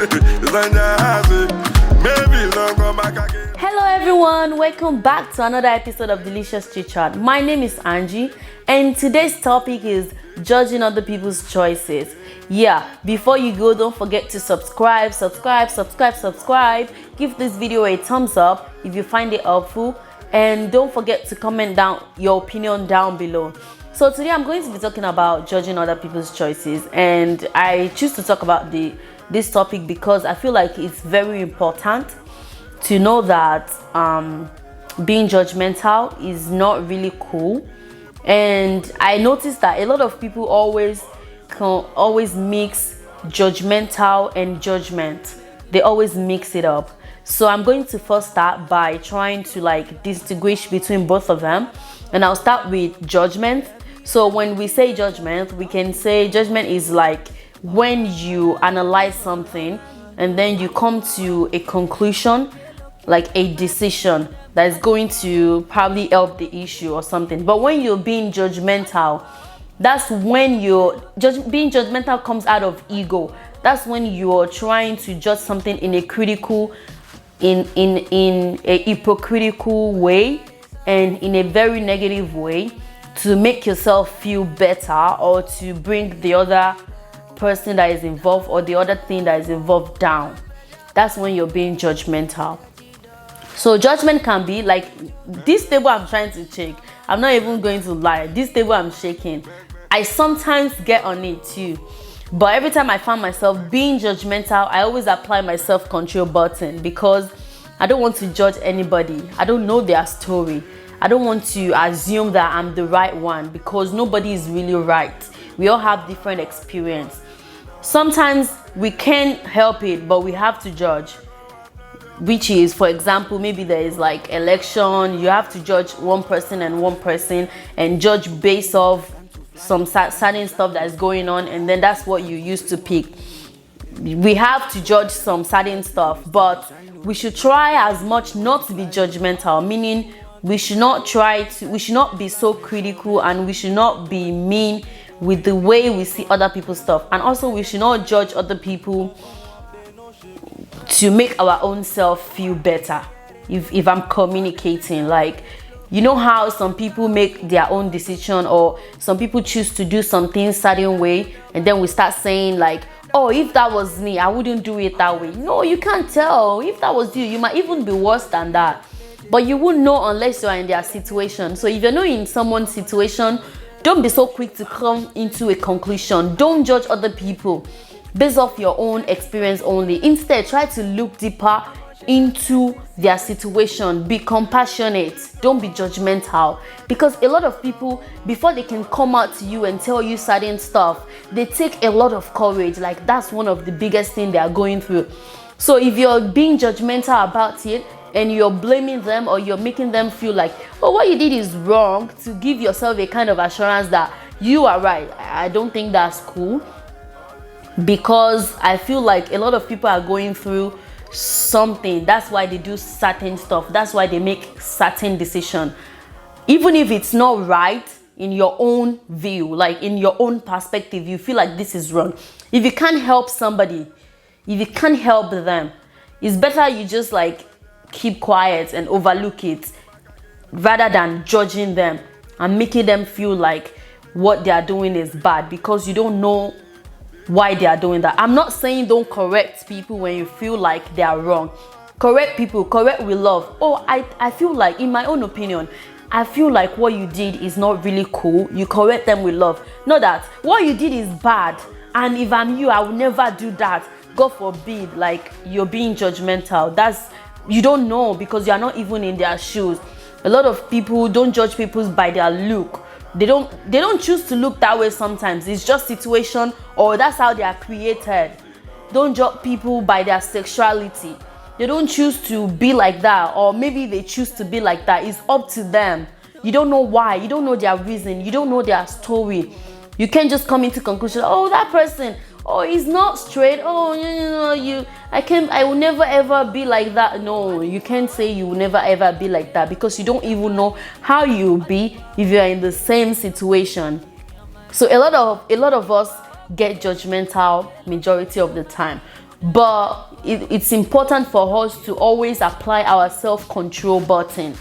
Hello everyone, welcome back to another episode of Delicious Chit Chat. My name is Angie and today's topic is judging other people's choices. Yeah, before you go, don't forget to subscribe. Give this video a thumbs up if you find it helpful, and don't forget to comment down your opinion down below. So today I'm going to be talking about judging other people's choices, and I choose to talk about this topic because I feel like it's very important to know that being judgmental is not really cool. And I noticed that a lot of people always mix judgmental and judgment. They always mix it up. So I'm going to first start by trying to distinguish between both of them, and I'll start with judgment. So when we say judgment, we can say judgment is like when you analyze something and then you come to a conclusion, like a decision that is going to probably help the issue or something. But when you're being judgmental, that's when being judgmental comes out of ego. That's when you're trying to judge something in a critical, in a hypocritical way and in a very negative way to make yourself feel better or to bring the other person that is involved or the other thing that is involved down. That's when you're being judgmental. So judgment can be like this table I'm trying to shake. I'm not even going to lie. This table I'm shaking, I sometimes get on it too. But every time I find myself being judgmental, I always apply my self-control button because I don't want to judge anybody. I don't know their story. I don't want to assume that I'm the right one because nobody is really right. We all have different experience. Sometimes we can't help it, but we have to judge. Which is, for example, maybe there is like election, you have to judge one person and judge based off some certain stuff that's going on, and then that's what you used to pick. We have to judge some certain stuff, but we should try as much not to be judgmental, meaning we should not be so critical, and we should not be mean with the way we see other people's stuff. And also we should not judge other people to make our own self feel better. If I'm communicating, like, you know how some people make their own decision, or some people choose to do something certain way, and then we start saying like, oh, if that was me, I wouldn't do it that way. No, you can't tell. If that was you, you might even be worse than that. But you wouldn't know unless you're in their situation. So if you're not in someone's situation, don't be so quick to come into a conclusion. Don't judge other people based off your own experience only. Instead, try to look deeper into their situation. Be compassionate. Don't be judgmental, because a lot of people, before they can come out to you and tell you certain stuff, they take a lot of courage. Like, that's one of the biggest things they are going through. So if you're being judgmental about it and you're blaming them, or you're making them feel like, oh, what you did is wrong, to give yourself a kind of assurance that you are right, I don't think that's cool. Because I feel like a lot of people are going through something. That's why they do certain stuff. That's why they make certain decisions. Even if it's not right in your own view, like in your own perspective, you feel like this is wrong. If you can't help somebody, if you can't help them, it's better you just like keep quiet and overlook it, rather than judging them and making them feel like what they are doing is bad because you don't know why they are doing that. I'm not saying don't correct people when you feel like they are wrong. Correct people, correct with love. Oh, I feel like, in my own opinion, I feel like what you did is not really cool. You correct them with love. Not that what you did is bad, and if I'm you, I would never do that. God forbid, like, you're being judgmental. You don't know, because you are not even in their shoes. A lot of people don't judge people by their look. They don't choose to look that way sometimes. It's just situation, or that's how they are created. Don't judge people by their sexuality. They don't choose to be like that, or maybe they choose to be like that. It's up to them. You don't know why. You don't know their reason. You don't know their story. You can't just come into conclusion, oh, that person, oh, he's not straight. Oh, I will never ever be like that. No, you can't say you will never ever be like that, because you don't even know how you'll be if you're in the same situation. So a lot of us get judgmental majority of the time. but it's important for us to always apply our self-control button.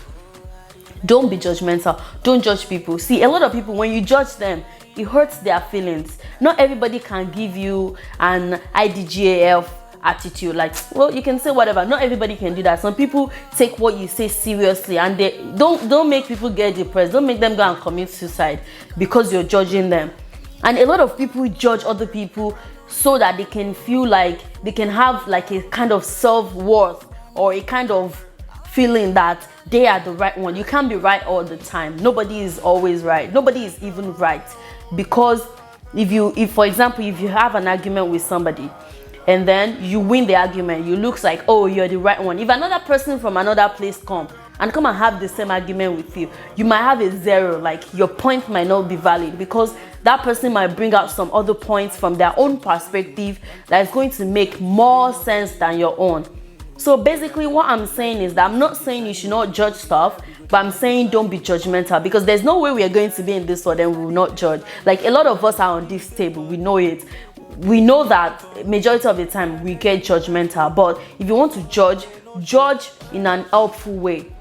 Don't be judgmental. Don't judge people. See, a lot of people, when you judge them, it hurts their feelings. Not everybody can give you an IDGAF attitude, like, well, you can say whatever. Not everybody can do that. Some people take what you say seriously, and they don't make people get depressed. Don't make them go and commit suicide because you're judging them. And a lot of people judge other people so that they can feel like they can have like a kind of self-worth, or a kind of feeling that they are the right one. You can't be right all the time. Nobody is always right. Nobody is even right. Because if for example, if you have an argument with somebody and then you win the argument, you look like, oh, you're the right one. If another person from another place come and have the same argument with you, you might have a 0, like your point might not be valid, because that person might bring out some other points from their own perspective that is going to make more sense than your own. So basically what I'm saying is that I'm not saying you should not judge stuff, but I'm saying don't be judgmental, because there's no way we are going to be in this world and we will not judge. Like, a lot of us are on this table, we know it. We know that majority of the time we get judgmental, but if you want to judge in an helpful way.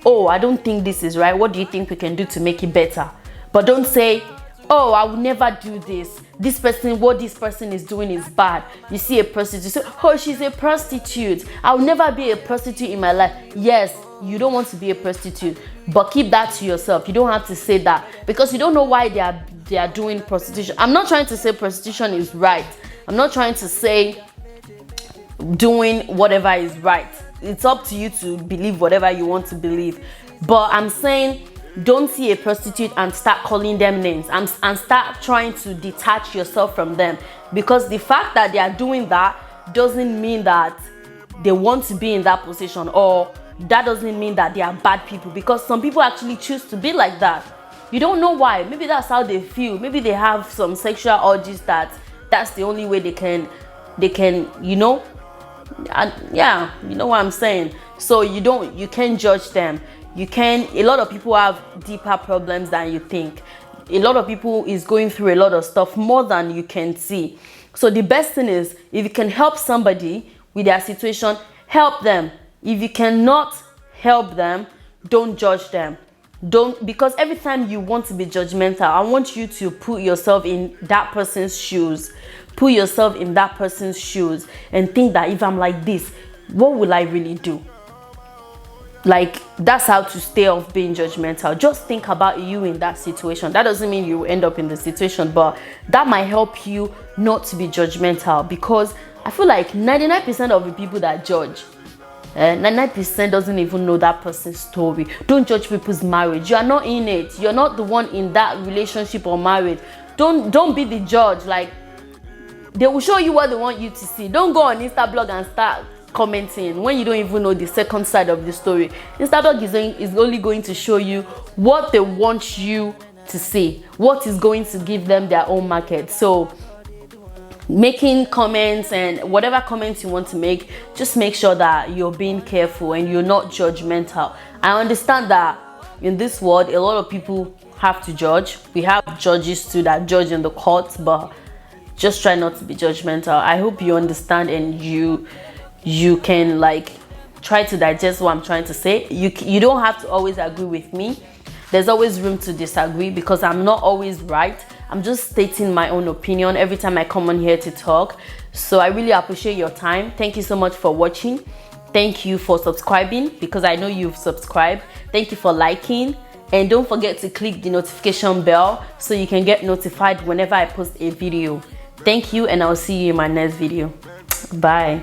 Oh, I don't think this is right. What do you think we can do to make it better? But don't say, oh, I will never do this. What this person is doing is bad. You see a prostitute, say, oh, she's a prostitute. I will never be a prostitute in my life. Yes, you don't want to be a prostitute, but keep that to yourself. You don't have to say that, because you don't know why they are doing prostitution. I'm not trying to say prostitution is right. I'm not trying to say doing whatever is right. It's up to you to believe whatever you want to believe. But I'm saying, don't see a prostitute and start calling them names and start trying to detach yourself from them, because the fact that they are doing that doesn't mean that they want to be in that position, or that doesn't mean that they are bad people, because some people actually choose to be like that. You don't know why. Maybe that's how they feel. Maybe they have some sexual urges that's the only way they can, you know. And yeah, you know what I'm saying. So you can't judge them. A lot of people have deeper problems than you think. A lot of people is going through a lot of stuff, more than you can see. So the best thing is, if you can help somebody with their situation, help them. If you cannot help them, don't judge them. Because every time you want to be judgmental, I want you to put yourself in that person's shoes. Put yourself in that person's shoes and think that if I'm like this, what will I really do? Like, that's how to stay off being judgmental. Just think about you in that situation. That doesn't mean you will end up in the situation, but that might help you not to be judgmental, because I feel like 99% of the people that judge, 99% doesn't even know that person's story. Don't judge people's marriage. You are not in it. You're not the one in that relationship or marriage. Don't be the judge. Like, they will show you what they want you to see. Don't go on Instablog and start commenting when you don't even know the second side of the story. Instablog is only going to show you what they want you to see, what is going to give them their own market. So making comments and whatever comments you want to make, just make sure that you're being careful and you're not judgmental. I understand that in this world a lot of people have to judge. We have judges too that judge in the courts, but just try not to be judgmental. I hope you understand and you can like try to digest what I'm trying to say. You don't have to always agree with me. There's always room to disagree, because I'm not always right. I'm just stating my own opinion every time I come on here to talk. So I really appreciate your time. Thank you so much for watching. Thank you for subscribing, because I know you've subscribed. Thank you for liking, and don't forget to click the notification bell so you can get notified whenever I post a video. Thank you, and I'll see you in my next video. Bye.